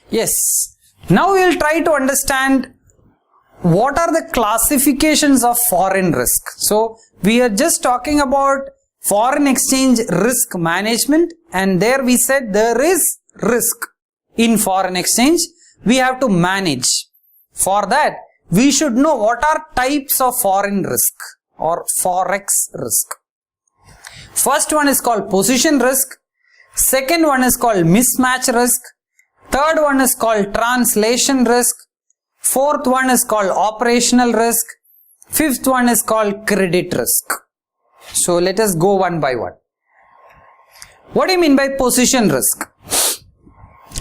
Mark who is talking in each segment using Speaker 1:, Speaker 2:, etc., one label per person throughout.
Speaker 1: Yes. Now we will try to understand what are the classifications of foreign risk. So we are just talking about foreign exchange risk management, and there we said there is risk in foreign exchange. We have to manage. For that, we should know what are types of foreign risk or forex risk. First one is called position risk. Second one is called mismatch risk. Third one is called translation risk. Fourth one is called operational risk. Fifth one is called credit risk. So let us go one by one. What do you mean by position risk?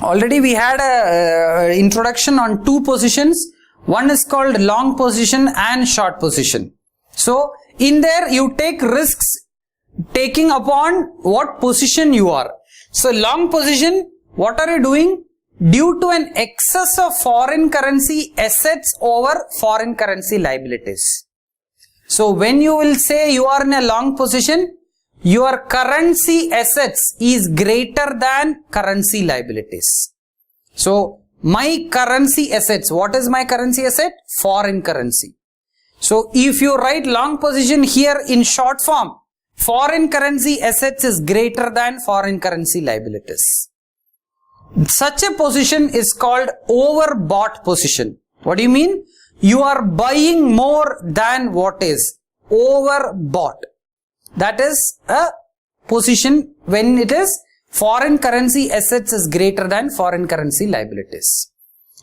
Speaker 1: Already we had a introduction on two positions. One is called long position and short position. So in there you take risks taking upon what position you are. So long position, what are you doing? Due to an excess of foreign currency assets over foreign currency liabilities. So when you will say you are in a long position, your currency assets is greater than currency liabilities. So my currency assets, what is my currency asset? Foreign currency. So if you write long position here in short form, foreign currency assets is greater than foreign currency liabilities. Such a position is called overbought position. What do you mean? You are buying more than what is overbought. That is a position when it is foreign currency assets is greater than foreign currency liabilities.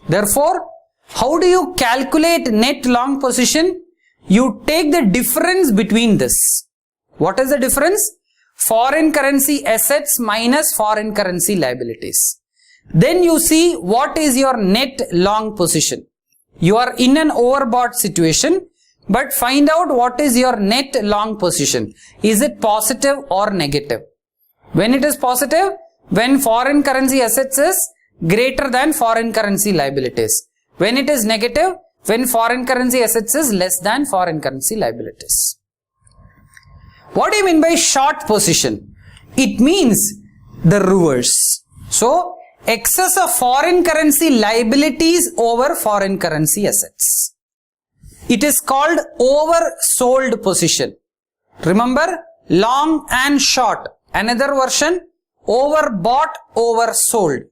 Speaker 1: Therefore, how do you calculate net long position? You take the difference between this. What is the difference? Foreign currency assets minus foreign currency liabilities. Then you see what is your net long position. You are in an overbought situation, but find out what is your net long position. Is it positive or negative? When it is positive, when foreign currency assets is greater than foreign currency liabilities. When it is negative, when foreign currency assets is less than foreign currency liabilities. What do you mean by short position? It means the reverse. So, excess of foreign currency liabilities over foreign currency assets. It is called oversold position. Remember, long and short. Another version, overbought, oversold.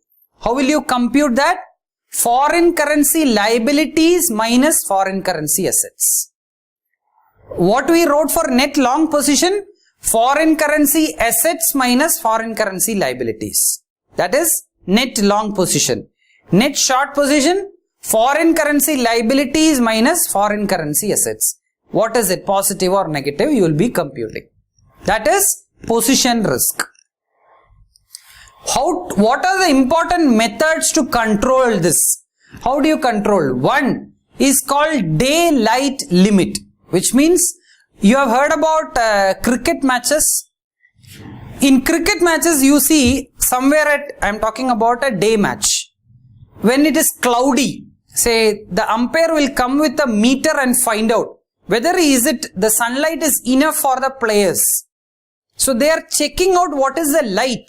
Speaker 1: How will you compute that? Foreign currency liabilities minus foreign currency assets. What we wrote for net long position? Foreign currency assets minus foreign currency liabilities. That is net long position. Net short position, foreign currency liabilities minus foreign currency assets. What is it, positive or negative? You will be computing. That is position risk. What are the important methods to control this? How do you control? One is called daylight limit, which means you have heard about cricket matches. In cricket matches, you see somewhere I am talking about a day match. When it is cloudy, say the umpire will come with a meter and find out whether the sunlight is enough for the players. So they are checking out what is the light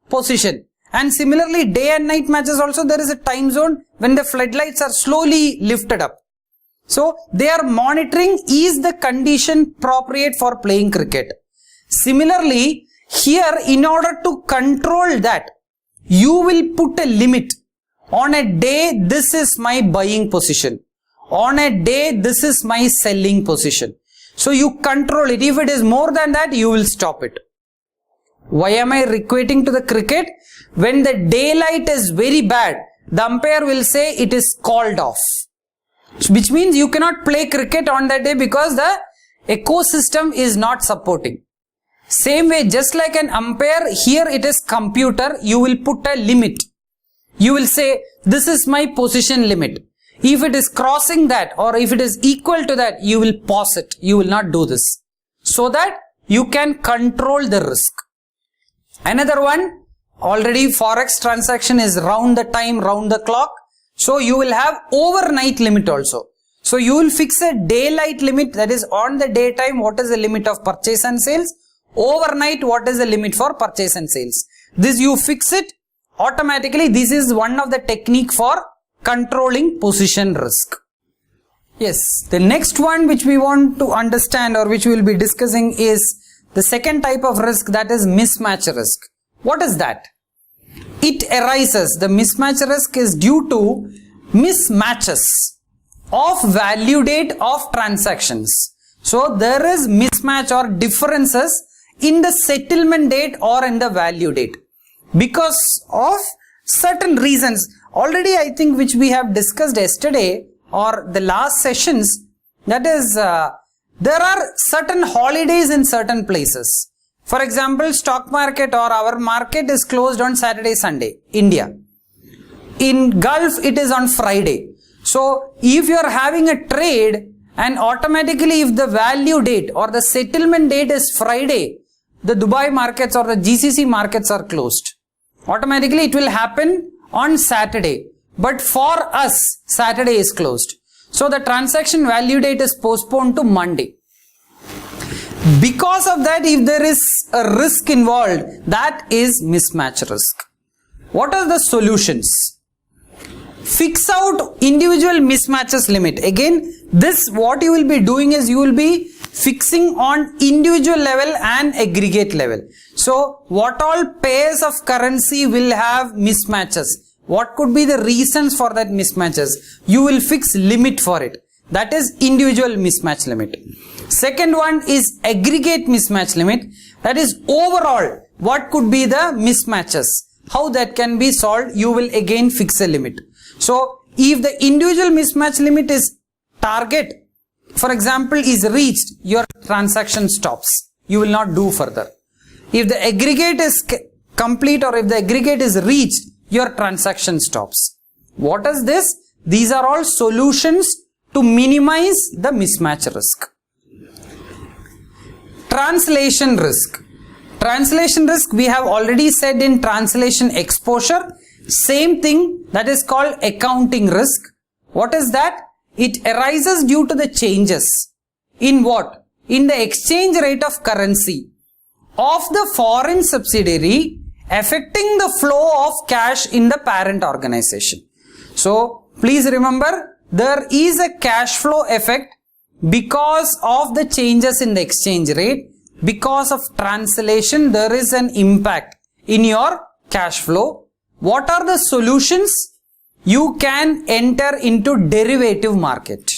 Speaker 1: position. And similarly, day and night matches also, there is a time zone when the floodlights are slowly lifted up. So they are monitoring, is the condition appropriate for playing cricket. Similarly, here, in order to control that, you will put a limit. On a day, this is my buying position. On a day, this is my selling position. So you control it. If it is more than that, you will stop it. Why am I equating to the cricket? When the daylight is very bad, the umpire will say it is called off. Which means you cannot play cricket on that day because the ecosystem is not supporting. Same way, just like an umpire, here it is computer, you will put a limit. You will say, this is my position limit. If it is crossing that or if it is equal to that, you will pause it. You will not do this. So that you can control the risk. Another one, already Forex transaction is round the time, round the clock. So you will have overnight limit also. So you will fix a daylight limit, that is on the daytime, what is the limit of purchase and sales? Overnight, what is the limit for purchase and sales? This you fix it automatically this is one of the technique for controlling position risk. Yes, the next one which we want to understand or which we will be discussing is the second type of risk, that is mismatch risk. What is that? It arises, the mismatch risk is due to mismatches of value date of transactions. So there is mismatch or differences in the settlement date or in the value date because of certain reasons. Already I think which we have discussed yesterday or the last sessions, that is there are certain holidays in certain places. For example, stock market or our market is closed on Saturday, Sunday, India. In Gulf it is on Friday. So if you are having a trade and automatically if the value date or the settlement date is Friday, the Dubai markets or the GCC markets are closed. Automatically it will happen on Saturday. But for us, Saturday is closed. So the transaction value date is postponed to Monday. Because of that, if there is a risk involved, that is mismatch risk. What are the solutions? Fix out individual mismatches limit. Again, this what you will be doing is you will be fixing on individual level and aggregate level. So what all pairs of currency will have mismatches? What could be the reasons for that mismatches? You will fix limit for it. That is individual mismatch limit. Second one is aggregate mismatch limit. That is overall what could be the mismatches. How that can be solved, you will again fix a limit. So if the individual mismatch limit is target, for example, is reached, your transaction stops. You will not do further. If the aggregate is complete or if the aggregate is reached, your transaction stops. What is this? These are all solutions to minimize the mismatch risk. Translation risk. Translation risk we have already said in translation exposure. Same thing, that is called accounting risk. What is that? It arises due to the changes. In what? In the exchange rate of currency of the foreign subsidiary affecting the flow of cash in the parent organization. So please remember, there is a cash flow effect because of the changes in the exchange rate. Because of translation, there is an impact in your cash flow. What are the solutions? You can enter into derivative market.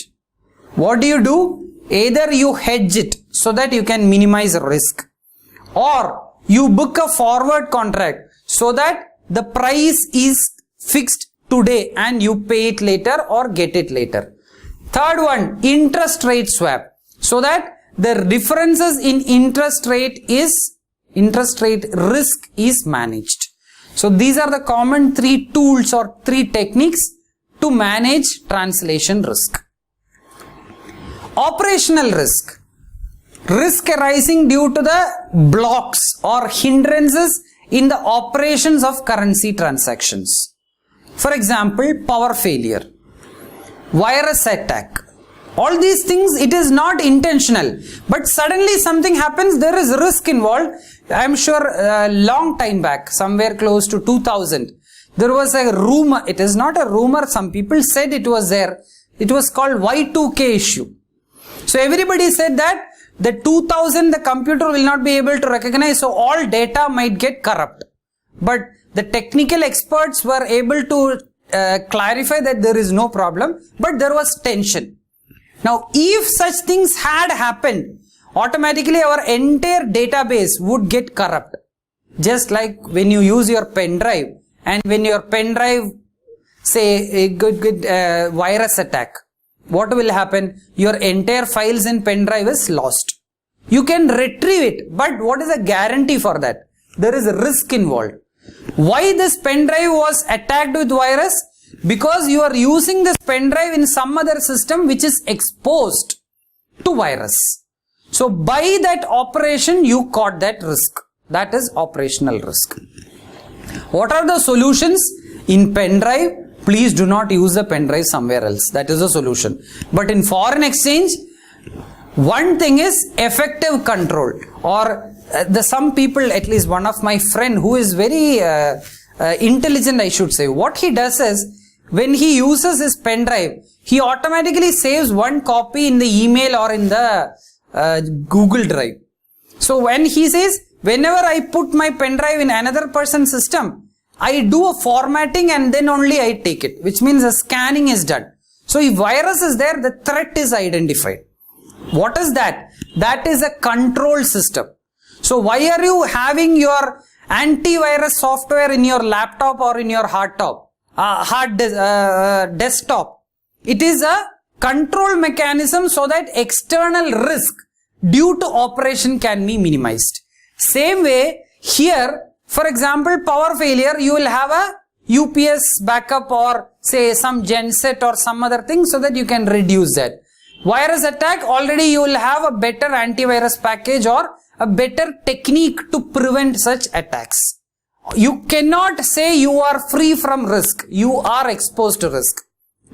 Speaker 1: What do? Either you hedge it so that you can minimize risk, or you book a forward contract so that the price is fixed today and you pay it later or get it later. Third one, interest rate swap, so that the differences in interest rate risk is managed. So these are the common three tools or three techniques to manage translation risk. Operational risk. Risk arising due to the blocks or hindrances in the operations of currency transactions. For example, power failure, virus attack. All these things, it is not intentional, but suddenly something happens, there is risk involved. I am sure a long time back, somewhere close to 2000, there was a rumor. It is not a rumor, some people said it was there. It was called Y2K issue. So everybody said that the 2000 the computer will not be able to recognize, so all data might get corrupt. But the technical experts were able to clarify that there is no problem, but there was tension. Now, if such things had happened, automatically our entire database would get corrupt. Just like when you use your pen drive, and when your pen drive, say a good virus attack, what will happen? Your entire files in pen drive is lost. You can retrieve it, but what is the guarantee for that? There is a risk involved. Why this pen drive was attacked with virus? Because you are using this pen drive in some other system which is exposed to virus. So by that operation you caught that risk. That is operational risk. What are the solutions? In pen drive, please do not use the pen drive somewhere else. That is a solution. But in foreign exchange, one thing is effective control, or some people, at least one of my friend who is very intelligent, I should say. What he does is, when he uses his pen drive, he automatically saves one copy in the email or in the Google Drive. So when he says, whenever I put my pen drive in another person's system, I do a formatting and then only I take it, which means the scanning is done. So if virus is there, the threat is identified. What is that? That is a control system. So why are you having your antivirus software in your laptop or in your desktop? It is a control mechanism so that external risk due to operation can be minimized. Same way here, for example, power failure, you will have a UPS backup or say some genset or some other thing so that you can reduce that. Virus attack, already you will have a better antivirus package or a better technique to prevent such attacks. You cannot say you are free from risk. You are exposed to risk.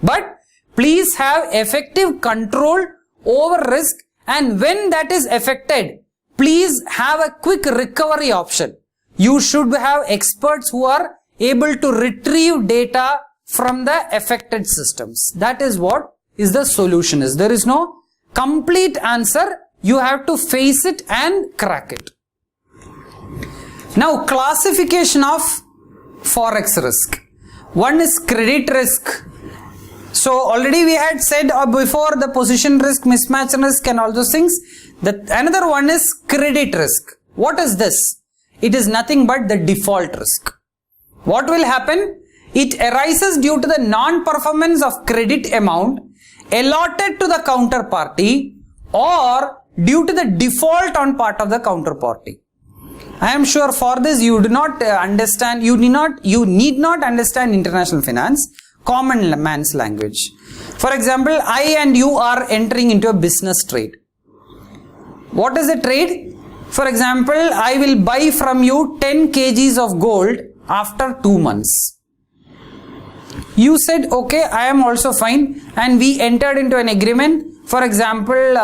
Speaker 1: But please have effective control over risk, and when that is affected, please have a quick recovery option. You should have experts who are able to retrieve data from the affected systems. That is what is the solution is. There is no complete answer. You have to face it and crack it. Now, classification of Forex risk. One is credit risk. So already we had said before the position risk, mismatch risk and all those things. Another one is credit risk. What is this? It is nothing but the default risk. What will happen? It arises due to the non-performance of credit amount allotted to the counterparty or due to the default on part of the counterparty. I am sure for this you do not understand, you need not understand international finance, common man's language. For example, I and you are entering into a business trade. What is the trade? For example, I will buy from you 10 kgs of gold after 2 months. You said, okay, I am also fine, and we entered into an agreement, for example,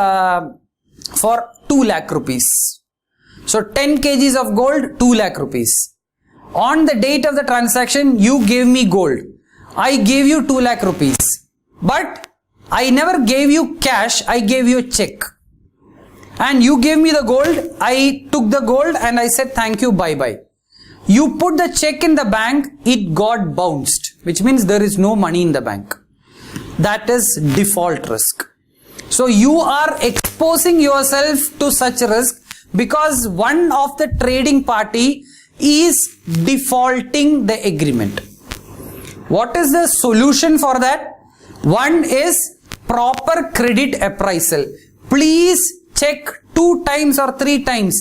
Speaker 1: for 2 lakh rupees. So 10 kgs of gold, 2 lakh rupees. On the date of the transaction, you gave me gold. I gave you 2 lakh rupees. But I never gave you cash, I gave you a check. And you gave me the gold, I took the gold and I said thank you, bye bye. You put the check in the bank, it got bounced, which means there is no money in the bank. That is default risk. So you are exposing yourself to such risk because one of the trading party is defaulting the agreement. What is the solution for that? One is proper credit appraisal. Please check 2 times or 3 times.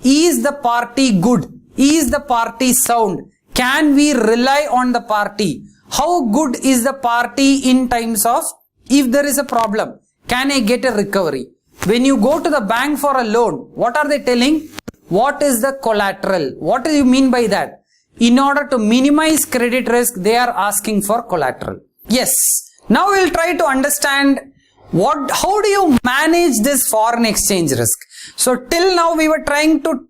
Speaker 1: Is the party good? Is the party sound? Can we rely on the party? How good is the party in times of if there is a problem? Can I get a recovery? When you go to the bank for a loan, what are they telling? What is the collateral? What do you mean by that? In order to minimize credit risk, they are asking for collateral. Yes. Now we will try to understand how do you manage this foreign exchange risk. So till now we were trying to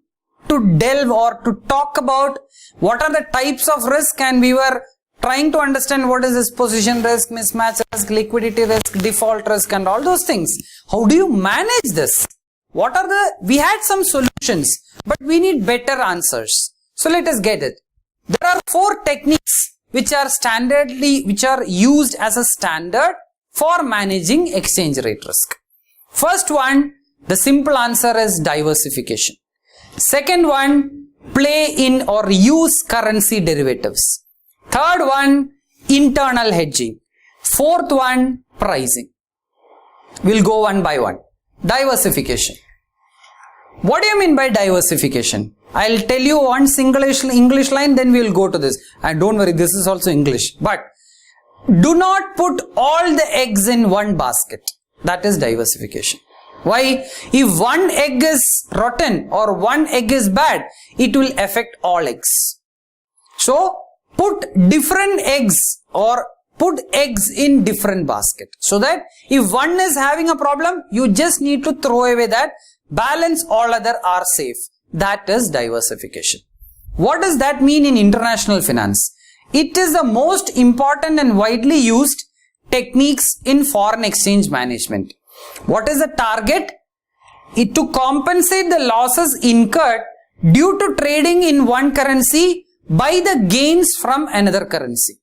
Speaker 1: delve or to talk about what are the types of risk, and we were trying to understand what is this position risk, mismatch risk, liquidity risk, default risk and all those things. How do you manage this? We had some solutions, but we need better answers. So let us get it. There are 4 techniques which are used as a standard for managing exchange rate risk. First one, the simple answer is diversification. Second one, play in or use currency derivatives. Third one, internal hedging. Fourth one, pricing. We'll go one by one. Diversification. What do you mean by diversification? I'll tell you one single English line, then we'll go to this. And don't worry, this is also English. But do not put all the eggs in one basket. That is diversification. Why? If one egg is rotten or one egg is bad, it will affect all eggs. So, put different eggs or put eggs in different basket. So that if one is having a problem, you just need to throw away that. Balance, all other are safe. That is diversification. What does that mean in international finance? It is the most important and widely used techniques in foreign exchange management. What is the target? It to compensate the losses incurred due to trading in one currency by the gains from another currency.